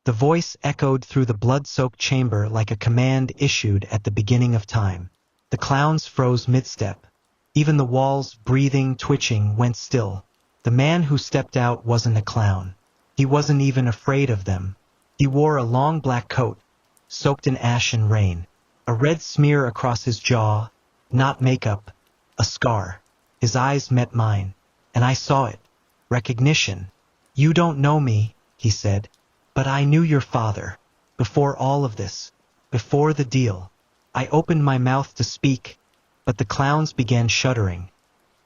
The voice echoed through the blood-soaked chamber like a command issued at the beginning of time. The clowns froze mid-step. Even the walls, breathing, twitching, went still. The man who stepped out wasn't a clown. He wasn't even afraid of them. He wore a long black coat, soaked in ash and rain. A red smear across his jaw, not makeup, a scar. His eyes met mine, and I saw it. Recognition. "You don't know me," he said, "but I knew your father. Before all of this. Before the deal." I opened my mouth to speak, but the clowns began shuddering,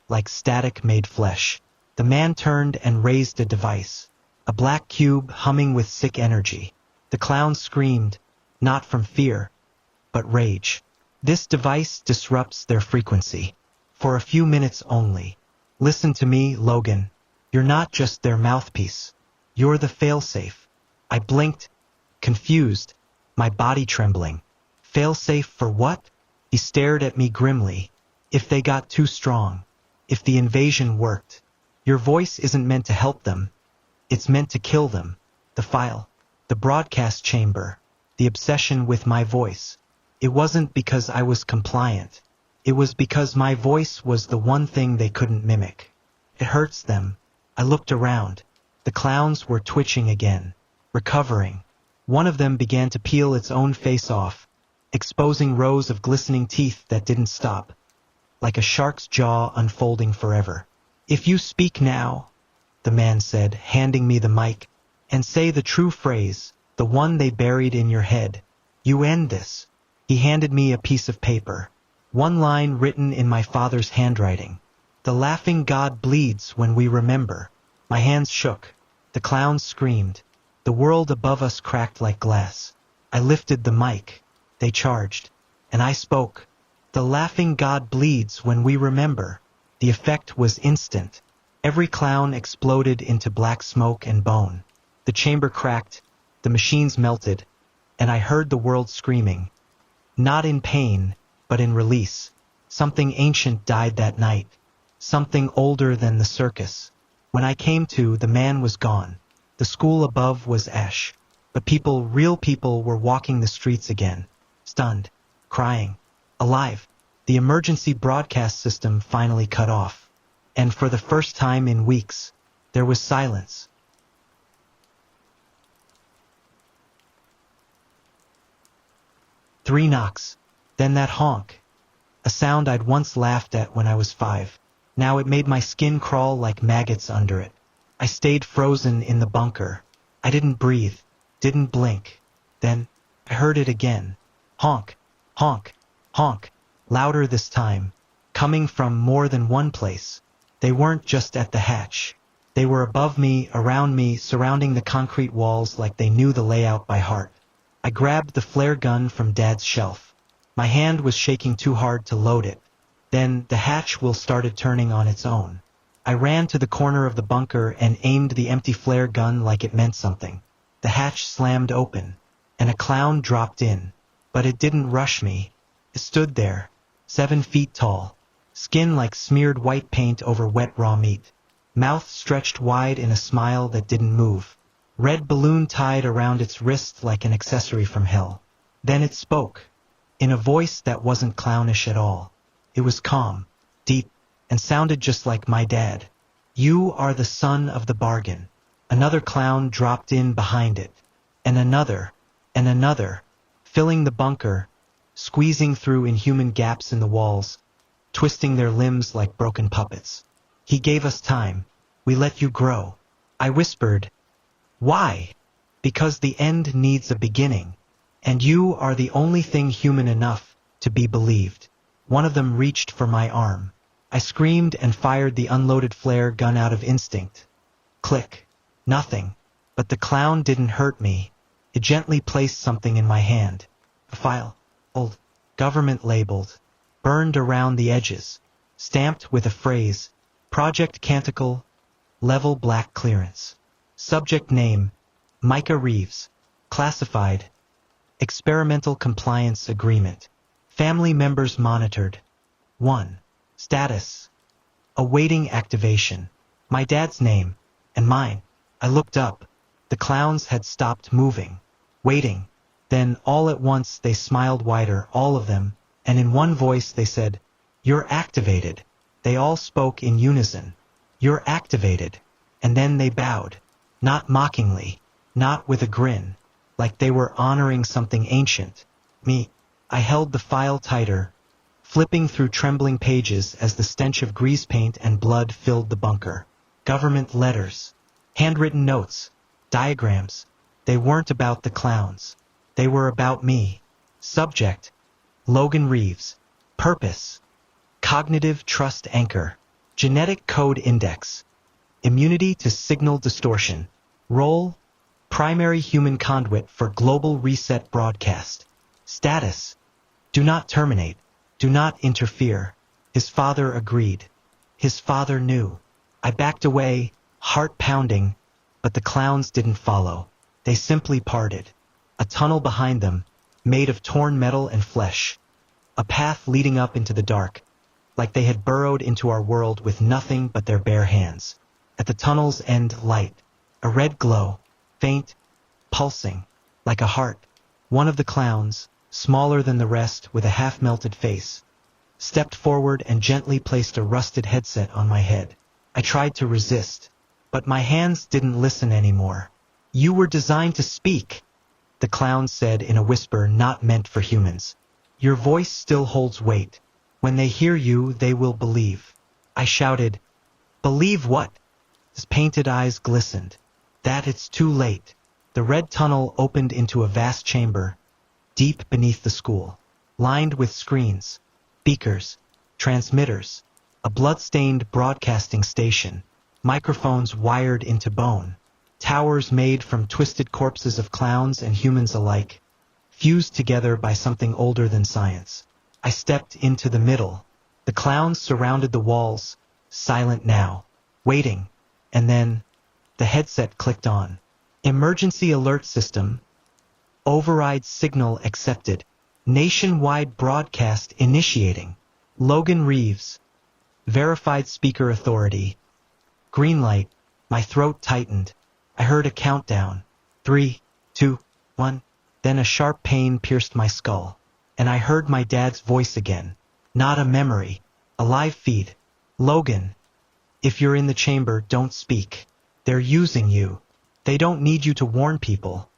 like static made flesh. The man turned and raised a device, a black cube humming with sick energy. The clowns screamed, not from fear, but rage. This device disrupts their frequency. For a few minutes only. Listen to me, Logan. You're not just their mouthpiece. You're the failsafe. I blinked, confused, my body trembling. Failsafe for what? He stared at me grimly. If they got too strong. If the invasion worked. Your voice isn't meant to help them. It's meant to kill them. The file. The broadcast chamber. The obsession with my voice. It wasn't because I was compliant. It was because my voice was the one thing they couldn't mimic. It hurts them. I looked around. The clowns were twitching again. Recovering. One of them began to peel its own face off, exposing rows of glistening teeth that didn't stop, like a shark's jaw unfolding forever. "If you speak now," the man said, handing me the mic, "and say the true phrase, the one they buried in your head, you end this." He handed me a piece of paper. One line written in my father's handwriting. "The laughing God bleeds when we remember." My hands shook. The clowns screamed. The world above us cracked like glass. I lifted the mic. They charged. And I spoke. "The laughing God bleeds when we remember." The effect was instant. Every clown exploded into black smoke and bone. The chamber cracked. The machines melted. And I heard the world screaming. Not in pain, but in release. Something ancient died that night. Something older than the circus. When I came to, the man was gone. The school above was ash. But people, real people, were walking the streets again. Stunned. Crying. Alive. The emergency broadcast system finally cut off. And for the first time in weeks, there was silence. Three knocks. Then that honk. A sound I'd once laughed at when I was 5. Now it made my skin crawl like maggots under it. I stayed frozen in the bunker. I didn't breathe, didn't blink. Then, I heard it again. Honk, honk, honk. Louder this time, coming from more than one place. They weren't just at the hatch. They were above me, around me, surrounding the concrete walls like they knew the layout by heart. I grabbed the flare gun from Dad's shelf. My hand was shaking too hard to load it. Then the hatch wheel started turning on its own. I ran to the corner of the bunker and aimed the empty flare gun like it meant something. The hatch slammed open, and a clown dropped in. But it didn't rush me. It stood there, 7 feet tall, skin like smeared white paint over wet raw meat, mouth stretched wide in a smile that didn't move, red balloon tied around its wrist like an accessory from hell. Then it spoke, in a voice that wasn't clownish at all. It was calm, deep, and sounded just like my dad. "You are the son of the bargain." Another clown dropped in behind it, and another, filling the bunker, squeezing through inhuman gaps in the walls, twisting their limbs like broken puppets. "He gave us time. We let you grow." I whispered, "Why?" "Because the end needs a beginning, and you are the only thing human enough to be believed." One of them reached for my arm. I screamed and fired the unloaded flare gun out of instinct. Click. Nothing. But the clown didn't hurt me. It gently placed something in my hand. A file. Old. Government labeled. Burned around the edges. Stamped with a phrase. Project Canticle. Level black clearance. Subject name. Micah Reeves. Classified. Experimental Compliance Agreement. Family members monitored. 1. Status. Awaiting activation. My dad's name. And mine. I looked up. The clowns had stopped moving, waiting. Then, all at once, they smiled wider, all of them, and in one voice they said, "You're activated." They all spoke in unison. "You're activated." And then they bowed. Not mockingly, not with a grin, like they were honoring something ancient. Me. I held the file tighter, flipping through trembling pages as the stench of grease paint and blood filled the bunker. Government letters, handwritten notes, diagrams. They weren't about the clowns. They were about me. Subject: Logan Reeves. Purpose: cognitive trust anchor. Genetic code index: immunity to signal distortion. Role: primary human conduit for global reset broadcast. Status: do not terminate. Do not interfere. His father agreed. His father knew. I backed away, heart pounding, but the clowns didn't follow. They simply parted. A tunnel behind them, made of torn metal and flesh. A path leading up into the dark, like they had burrowed into our world with nothing but their bare hands. At the tunnel's end, light. A red glow, faint, pulsing, like a heart. One of the clowns, smaller than the rest with a half-melted face, stepped forward and gently placed a rusted headset on my head. I tried to resist, but my hands didn't listen anymore. "You were designed to speak," the clown said in a whisper not meant for humans. "Your voice still holds weight. When they hear you, they will believe." I shouted, "Believe what?" His painted eyes glistened. "That it's too late." The red tunnel opened into a vast chamber, deep beneath the school, lined with screens, beakers, transmitters, a blood-stained broadcasting station, microphones wired into bone, towers made from twisted corpses of clowns and humans alike, fused together by something older than science. I stepped into the middle. The clowns surrounded the walls, silent now, waiting, and then the headset clicked on. Emergency alert system. Override signal accepted. Nationwide broadcast initiating. Logan Reeves. Verified speaker authority. Green light. My throat tightened. I heard a countdown. 3, 2, 1. Then a sharp pain pierced my skull. And I heard my dad's voice again. Not a memory. A live feed. "Logan, if you're in the chamber, don't speak. They're using you. They don't need you to warn people.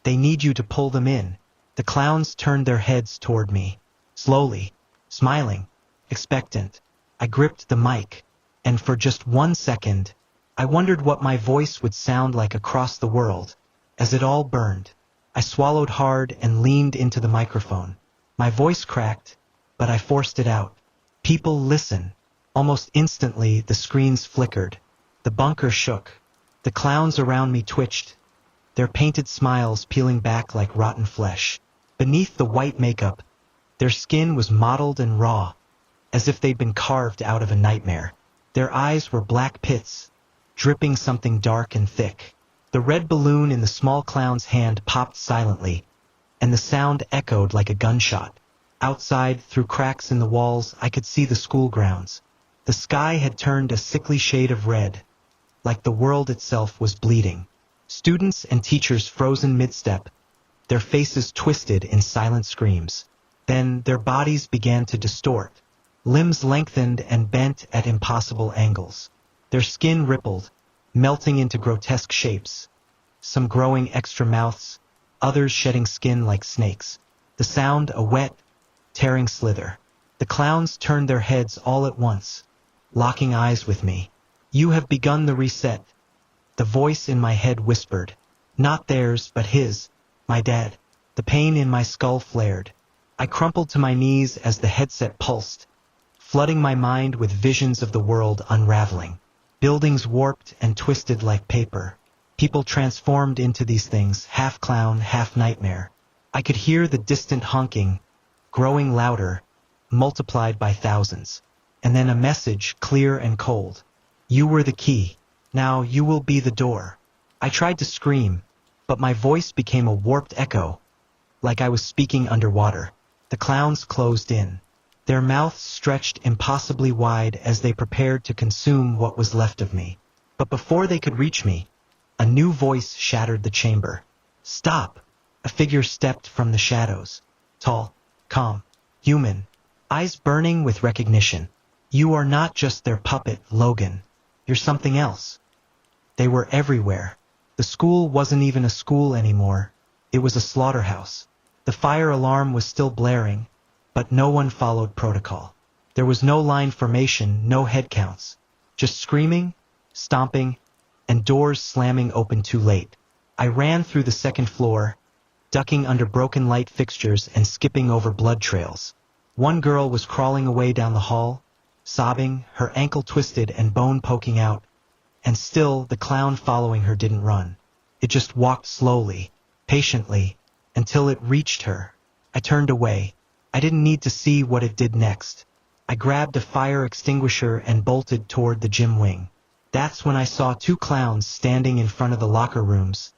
They need you to pull them in." The clowns turned their heads toward me, slowly, smiling, expectant. I gripped the mic, and for just 1 second, I wondered what my voice would sound like across the world. As it all burned, I swallowed hard and leaned into the microphone. My voice cracked, but I forced it out. "People, listen." Almost instantly, the screens flickered. The bunker shook. The clowns around me twitched, their painted smiles peeling back like rotten flesh. Beneath the white makeup, their skin was mottled and raw, as if they'd been carved out of a nightmare. Their eyes were black pits, dripping something dark and thick. The red balloon in the small clown's hand popped silently, and the sound echoed like a gunshot. Outside, through cracks in the walls, I could see the school grounds. The sky had turned a sickly shade of red, like the world itself was bleeding. Students and teachers frozen mid-step, their faces twisted in silent screams. Then their bodies began to distort, limbs lengthened and bent at impossible angles. Their skin rippled, melting into grotesque shapes, some growing extra mouths, others shedding skin like snakes. The sound a wet, tearing slither. The clowns turned their heads all at once, locking eyes with me. "You have begun the reset," the voice in my head whispered. Not theirs, but his, my dad. The pain in my skull flared. I crumpled to my knees as the headset pulsed, flooding my mind with visions of the world unraveling. Buildings warped and twisted like paper. People transformed into these things, half clown, half nightmare. I could hear the distant honking, growing louder, multiplied by thousands. And then a message, clear and cold. "You were the key. Now you will be the door." I tried to scream, but my voice became a warped echo, like I was speaking underwater. The clowns closed in, their mouths stretched impossibly wide as they prepared to consume what was left of me. But before they could reach me, a A new voice shattered the chamber. Stop! A figure stepped from the shadows. Tall, calm, human, eyes burning with recognition. You are not just their puppet, Logan. You're something else. They were everywhere. The school wasn't even a school anymore. It was a slaughterhouse. The fire alarm was still blaring, but no one followed protocol. There was no line formation, no head counts. Just screaming, stomping, and doors slamming open too late. I ran through the second floor, ducking under broken light fixtures and skipping over blood trails. One girl was crawling away down the hall, sobbing, her ankle twisted and bone poking out, and still the clown following her didn't run. It just walked slowly, patiently, until it reached her. I turned away. I didn't need to see what it did next. I grabbed a fire extinguisher and bolted toward the gym wing. That's when I saw two clowns standing in front of the locker rooms,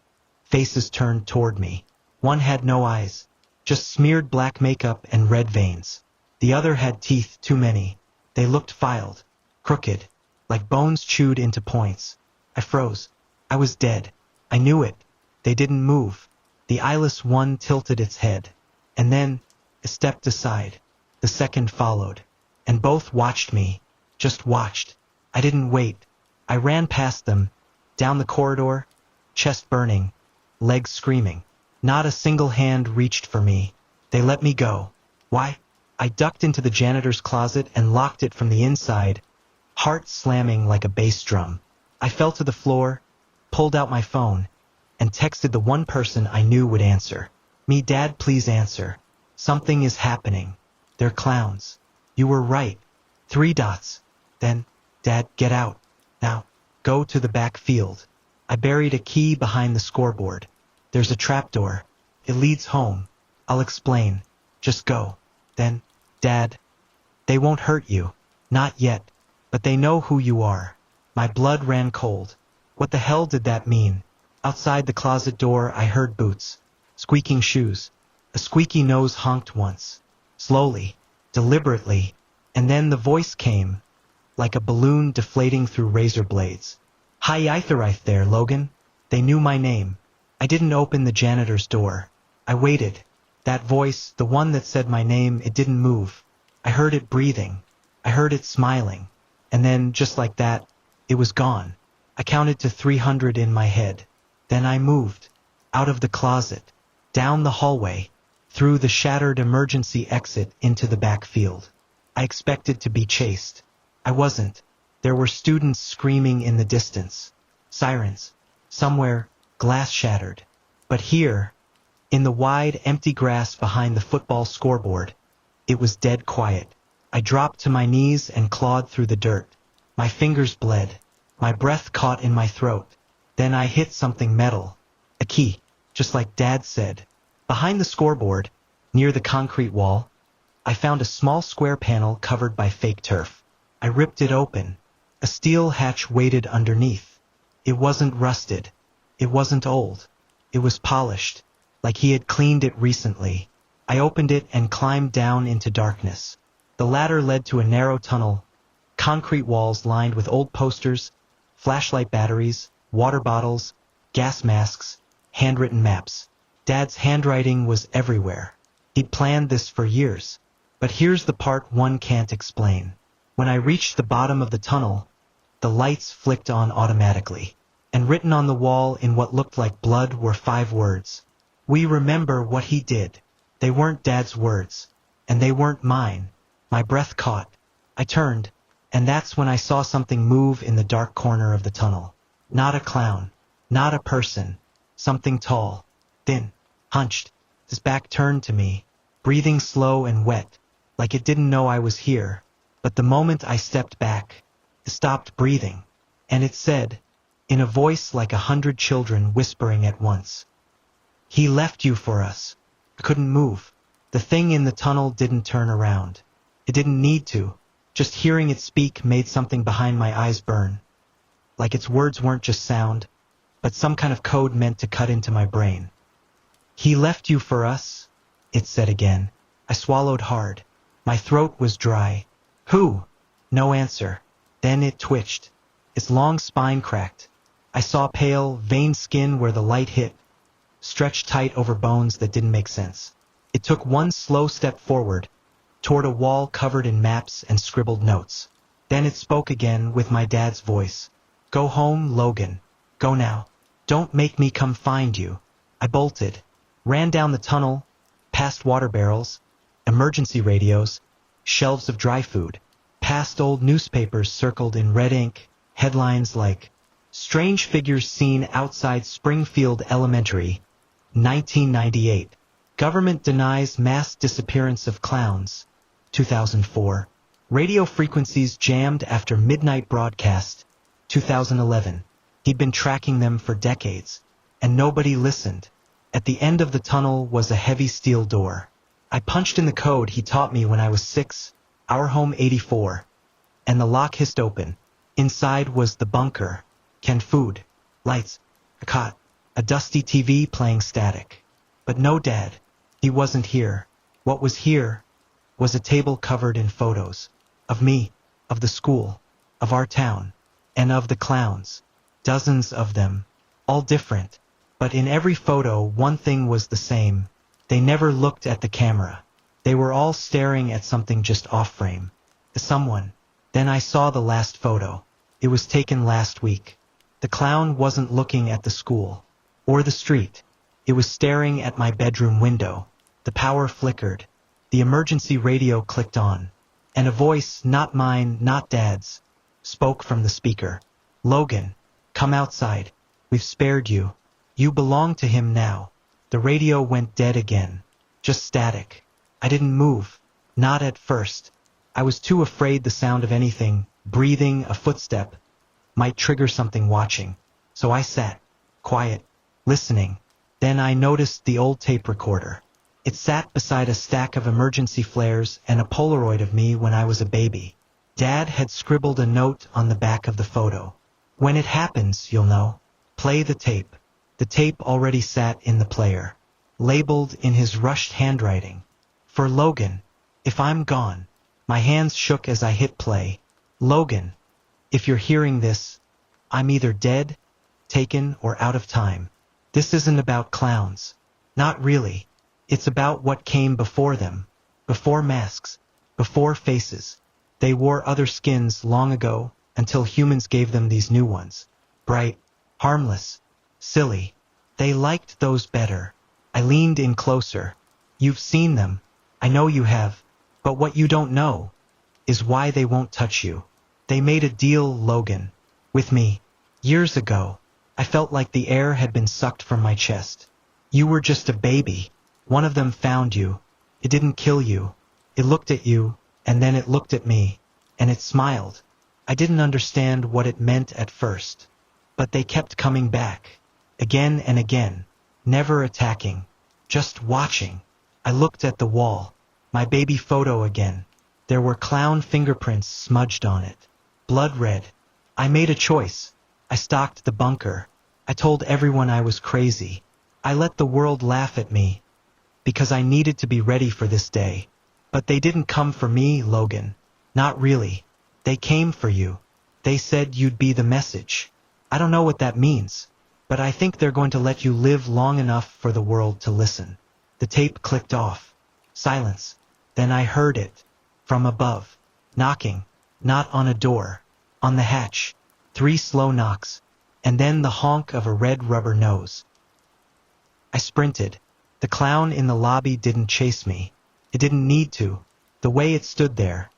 faces turned toward me. One had no eyes, just smeared black makeup and red veins. The other had teeth, too many. They looked filed, crooked, like bones chewed into points. I froze. I was dead. I knew it. They didn't move. The eyeless one tilted its head, and then it stepped aside. The second followed, and both watched me, just watched. I didn't wait. I ran past them, down the corridor, chest burning, legs screaming. Not a single hand reached for me. They let me go. Why? I ducked into the janitor's closet and locked it from the inside, heart slamming like a bass drum. I fell to the floor, pulled out my phone, and texted the one person I knew would answer. Me, Dad, please answer. Something is happening. They're clowns. You were right. 3 dots. Then, Dad, get out. Now, go to the back field. I buried a key behind the scoreboard. There's a trapdoor. It leads home. I'll explain. Just go. Then, Dad, they won't hurt you. Not yet. But they know who you are. My blood ran cold. What the hell did that mean? Outside the closet door I heard boots. Squeaking shoes. A squeaky nose honked once. Slowly. Deliberately. And then the voice came, like a balloon deflating through razor blades. Hi Eithorith there, Logan. They knew my name. I didn't open the janitor's door. I waited. That voice, the one that said my name, it didn't move. I heard it breathing. I heard it smiling. And then, just like that, it was gone. I counted to 300 in my head. Then I moved. Out of the closet. Down the hallway. Through the shattered emergency exit into the backfield. I expected to be chased. I wasn't. There were students screaming in the distance. Sirens. Somewhere, glass shattered. But here, in the wide, empty grass behind the football scoreboard, it was dead quiet. I dropped to my knees and clawed through the dirt. My fingers bled. My breath caught in my throat. Then I hit something metal. A key, just like Dad said. Behind the scoreboard, near the concrete wall, I found a small square panel covered by fake turf. I ripped it open. A steel hatch waited underneath. It wasn't rusted. It wasn't old. It was polished, like he had cleaned it recently. I opened it and climbed down into darkness. The ladder led to a narrow tunnel, concrete walls lined with old posters, flashlight batteries, water bottles, gas masks, handwritten maps. Dad's handwriting was everywhere. He'd planned this for years. But here's the part one can't explain. When I reached the bottom of the tunnel, the lights flicked on automatically. And written on the wall in what looked like blood were 5 words. We remember what he did. They weren't Dad's words. And they weren't mine. My breath caught. I turned, and that's when I saw something move in the dark corner of the tunnel. Not a clown. Not a person. Something tall, thin, hunched, his back turned to me, breathing slow and wet, like it didn't know I was here. But the moment I stepped back, it stopped breathing, and it said, in a voice like 100 children whispering at once, "He left you for us." I couldn't move. The thing in the tunnel didn't turn around. It didn't need to. Just hearing it speak made something behind my eyes burn. Like its words weren't just sound, but some kind of code meant to cut into my brain. "He left you for us," it said again. I swallowed hard. My throat was dry. "Who?" No answer. Then it twitched. Its long spine cracked. I saw pale, veined skin where the light hit, stretched tight over bones that didn't make sense. It took one slow step forward, toward a wall covered in maps and scribbled notes. Then it spoke again with my dad's voice. "Go home, Logan. Go now. Don't make me come find you." I bolted, ran down the tunnel, past water barrels, emergency radios, shelves of dry food, past old newspapers circled in red ink, headlines like, "Strange figures seen outside Springfield Elementary, 1998. Government denies mass disappearance of clowns, 2004. Radio frequencies jammed after midnight broadcast, 2011. He'd been tracking them for decades, and nobody listened. At the end of the tunnel was a heavy steel door. I punched in the code he taught me when I was 6, our home 84, and the lock hissed open. Inside was the bunker, canned food, lights, a cot, a dusty TV playing static. But no Dad. He wasn't here. What was here was a table covered in photos. Of me, of the school, of our town, and of the clowns. Dozens of them, all different. But in every photo one thing was the same. They never looked at the camera. They were all staring at something just off frame. Someone. Then I saw the last photo. It was taken last week. The clown wasn't looking at the school. Or the street. It was staring at my bedroom window. The power flickered. The emergency radio clicked on. And a voice, not mine, not Dad's, spoke from the speaker. "Logan, come outside. We've spared you. You belong to him now." The radio went dead again. Just static. I didn't move. Not at first. I was too afraid the sound of anything, breathing, a footstep, might trigger something watching. So I sat, quiet, listening. Then I noticed the old tape recorder. It sat beside a stack of emergency flares and a Polaroid of me when I was a baby. Dad had scribbled a note on the back of the photo. "When it happens, you'll know. Play the tape." The tape already sat in the player, labeled in his rushed handwriting. "For Logan, if I'm gone." My hands shook as I hit play. "Logan, if you're hearing this, I'm either dead, taken, or out of time. This isn't about clowns. Not really. It's about what came before them. Before masks. Before faces. They wore other skins long ago, until humans gave them these new ones. Bright, harmless, silly. They liked those better." I leaned in closer. "You've seen them. I know you have. But what you don't know is why they won't touch you. They made a deal, Logan, with me. Years ago. I felt like the air had been sucked from my chest. You were just a baby. One of them found you. It didn't kill you. It looked at you, and then it looked at me, and it smiled. I didn't understand what it meant at first. But they kept coming back. Again and again. Never attacking. Just watching. I looked at the wall. My baby photo again. There were clown fingerprints smudged on it. Blood red. I made a choice. I stalked the bunker. I told everyone I was crazy. I let the world laugh at me. Because I needed to be ready for this day. But they didn't come for me, Logan. Not really. They came for you. They said you'd be the message. I don't know what that means. But I think they're going to let you live long enough for the world to listen." The tape clicked off. Silence. Then I heard it. From above. Knocking. Not on a door. On the hatch. 3 slow knocks. And then the honk of a red rubber nose. I sprinted. The clown in the lobby didn't chase me. It didn't need to. The way it stood there,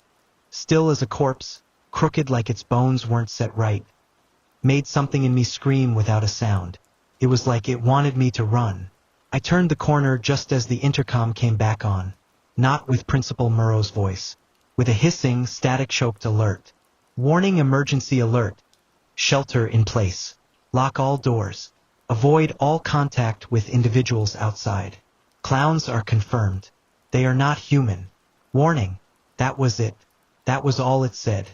still as a corpse, crooked like its bones weren't set right, made something in me scream without a sound. It was like it wanted me to run. I turned the corner just as the intercom came back on. Not with Principal Murrow's voice. With a hissing, static-choked alert. "Warning, emergency alert. Shelter in place. Lock all doors. Avoid all contact with individuals outside. Clowns are confirmed. They are not human. Warning." That was it. That was all it said.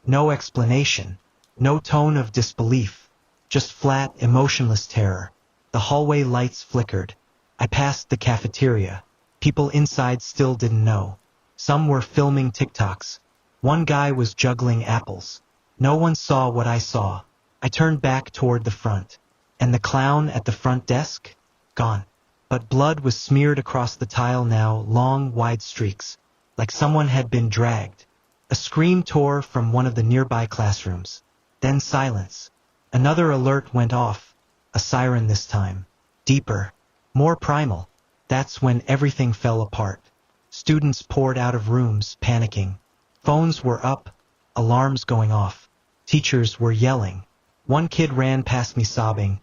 No explanation. No tone of disbelief. Just flat, emotionless terror. The hallway lights flickered. I passed the cafeteria. People inside still didn't know. Some were filming TikToks. One guy was juggling apples. No one saw what I saw. I turned back toward the front. And the clown at the front desk? Gone. But blood was smeared across the tile now, long, wide streaks, like someone had been dragged. A scream tore from one of the nearby classrooms. Then silence. Another alert went off. A siren this time. Deeper. More primal. That's when everything fell apart. Students poured out of rooms, panicking. Phones were up, alarms going off. Teachers were yelling. One kid ran past me sobbing,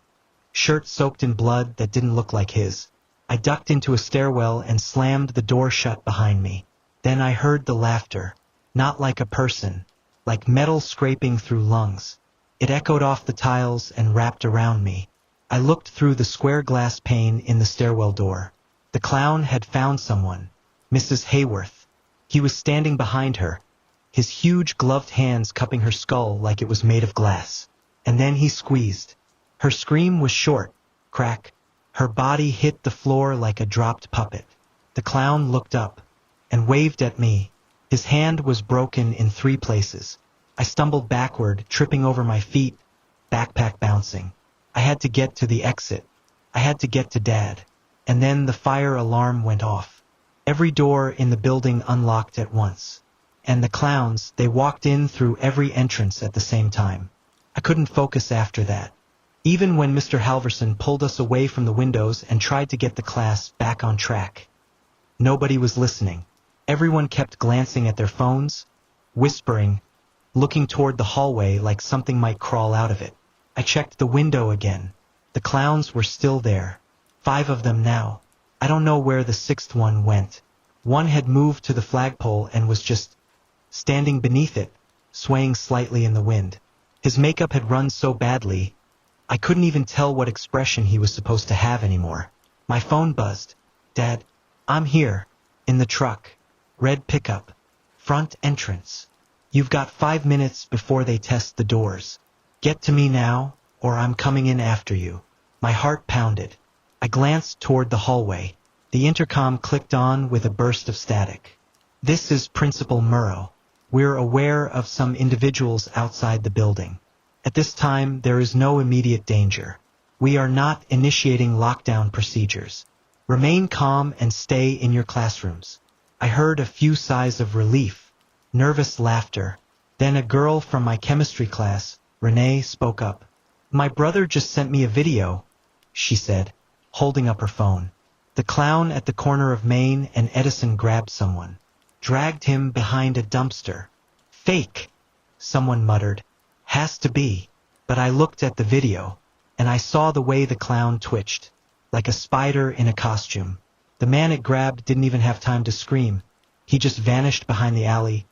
shirt soaked in blood that didn't look like his. I ducked into a stairwell and slammed the door shut behind me. Then I heard the laughter. Not like a person, like metal scraping through lungs. It echoed off the tiles and wrapped around me. I looked through the square glass pane in the stairwell door. The clown had found someone, Mrs. Hayworth. He was standing behind her, his huge gloved hands cupping her skull like it was made of glass. And then he squeezed. Her scream was short, crack. Her body hit the floor like a dropped puppet. The clown looked up and waved at me. His hand was broken in 3 places. I stumbled backward, tripping over my feet, backpack bouncing. I had to get to the exit. I had to get to Dad. And then the fire alarm went off. Every door in the building unlocked at once. And the clowns, they walked in through every entrance at the same time. I couldn't focus after that. Even when Mr. Halverson pulled us away from the windows and tried to get the class back on track. Nobody was listening. Everyone kept glancing at their phones, whispering, looking toward the hallway like something might crawl out of it. I checked the window again. The clowns were still there. 5 of them now. I don't know where the 6th one went. One had moved to the flagpole and was just standing beneath it, swaying slightly in the wind. His makeup had run so badly, I couldn't even tell what expression he was supposed to have anymore. My phone buzzed. Dad, I'm here. In the truck. Red pickup. Front entrance. You've got 5 minutes before they test the doors. Get to me now, or I'm coming in after you. My heart pounded. I glanced toward the hallway. The intercom clicked on with a burst of static. This is Principal Murrow. We're aware of some individuals outside the building. At this time, there is no immediate danger. We are not initiating lockdown procedures. Remain calm and stay in your classrooms. I heard a few sighs of relief, nervous laughter. Then a girl from my chemistry class, Renee, spoke up. My brother just sent me a video, she said, holding up her phone. The clown at the corner of Main and Edison grabbed someone, dragged him behind a dumpster. Fake, someone muttered. Has to be. But I looked at the video, and I saw the way the clown twitched, like a spider in a costume. The man it grabbed didn't even have time to scream. He just vanished behind the alley,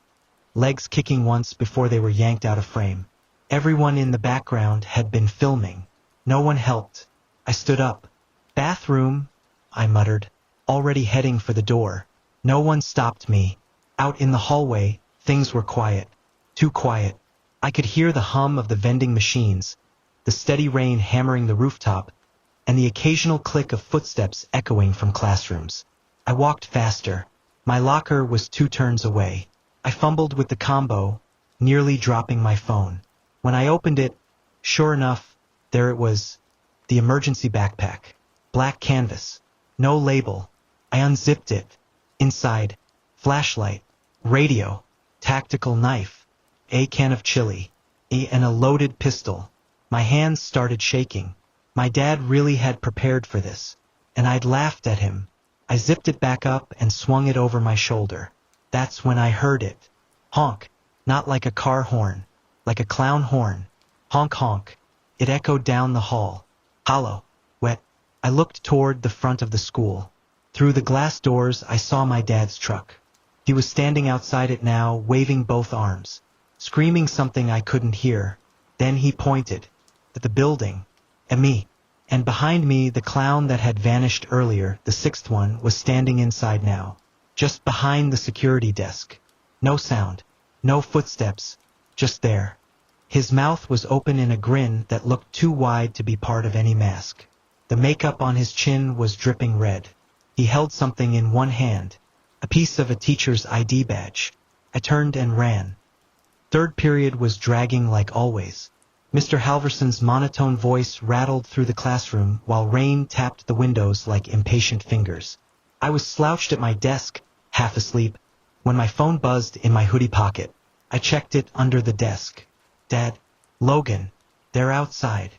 legs kicking once before they were yanked out of frame. Everyone in the background had been filming. No one helped. I stood up. Bathroom, I muttered, already heading for the door. No one stopped me. Out in the hallway, things were quiet. Too quiet. I could hear the hum of the vending machines, the steady rain hammering the rooftop, and the occasional click of footsteps echoing from classrooms. I walked faster. My locker was 2 turns away. I fumbled with the combo, nearly dropping my phone. When I opened it, sure enough, there it was, the emergency backpack. Black canvas. No label. I unzipped it. Inside, flashlight, radio, tactical knife, a can of chili, and a loaded pistol. My hands started shaking. My dad really had prepared for this, and I'd laughed at him. I zipped it back up and swung it over my shoulder. That's when I heard it. Honk, not like a car horn, like a clown horn. Honk honk. It echoed down the hall. Hollow, wet. I looked toward the front of the school. Through the glass doors I saw my dad's truck. He was standing outside it now, waving both arms, screaming something I couldn't hear. Then he pointed at the building, at me. And behind me, the clown that had vanished earlier, the 6th one, was standing inside now, just behind the security desk. No sound, no footsteps, just there. His mouth was open in a grin that looked too wide to be part of any mask. The makeup on his chin was dripping red. He held something in one hand, a piece of a teacher's ID badge. I turned and ran. 3rd period was dragging like always. Mr. Halverson's monotone voice rattled through the classroom while rain tapped the windows like impatient fingers. I was slouched at my desk, half asleep, when my phone buzzed in my hoodie pocket. I checked it under the desk. Dad, Logan, they're outside.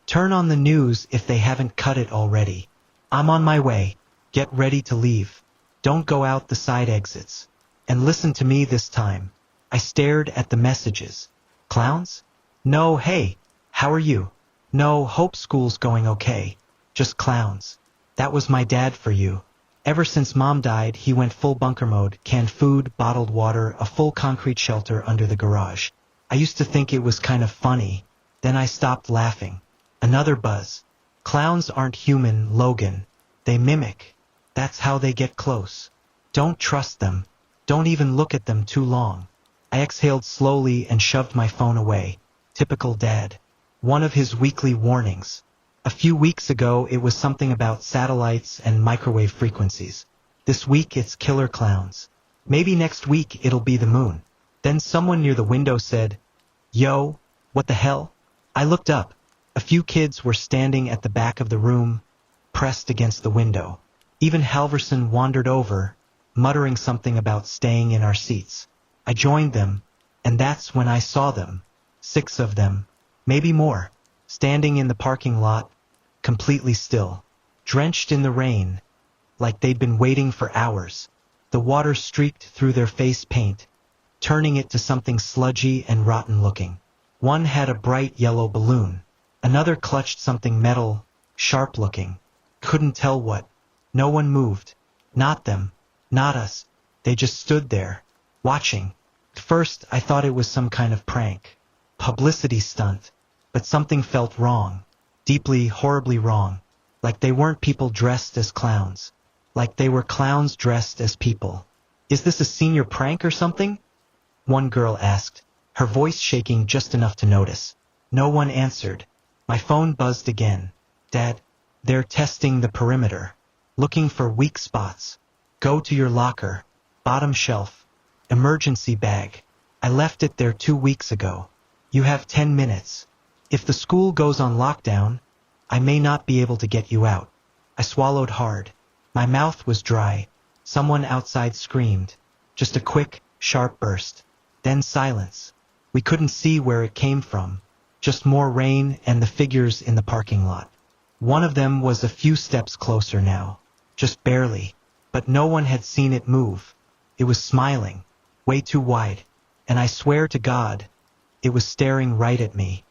Turn on the news if they haven't cut it already. I'm on my way. Get ready to leave. Don't go out the side exits. And listen to me this time. I stared at the messages. Clowns? No, hey, how are you? No, hope school's going okay. Just clowns. That was my dad for you. Ever since Mom died, he went full bunker mode, canned food, bottled water, a full concrete shelter under the garage. I used to think it was kind of funny. Then I stopped laughing. Another buzz. Clowns aren't human, Logan. They mimic. That's how they get close. Don't trust them. Don't even look at them too long. I exhaled slowly and shoved my phone away. Typical dad. One of his weekly warnings. A few weeks ago it was something about satellites and microwave frequencies. This week it's killer clowns. Maybe next week it'll be the moon. Then someone near the window said, "Yo, what the hell?" I looked up. A few kids were standing at the back of the room, pressed against the window. Even Halverson wandered over, muttering something about staying in our seats. I joined them, and that's when I saw them. 6 of them, maybe more, standing in the parking lot, completely still, drenched in the rain, like they'd been waiting for hours. The water streaked through their face paint, turning it to something sludgy and rotten looking. One had a bright yellow balloon. Another clutched something metal, sharp looking. Couldn't tell what. No one moved. Not them. Not us. They just stood there, watching. At first I thought it was some kind of prank. Publicity stunt. But something felt wrong. Deeply, horribly wrong. Like they weren't people dressed as clowns. Like they were clowns dressed as people. "Is this a senior prank or something?" one girl asked, her voice shaking just enough to notice. No one answered. My phone buzzed again. "Dad, they're testing the perimeter. Looking for weak spots. Go to your locker. Bottom shelf. Emergency bag. I left it there 2 weeks ago. You have 10 minutes. If the school goes on lockdown, I may not be able to get you out." I swallowed hard. My mouth was dry. Someone outside screamed. Just a quick, sharp burst. Then silence. We couldn't see where it came from. Just more rain and the figures in the parking lot. One of them was a few steps closer now. Just barely. But no one had seen it move. It was smiling. Way too wide. And I swear to God, it was staring right at me.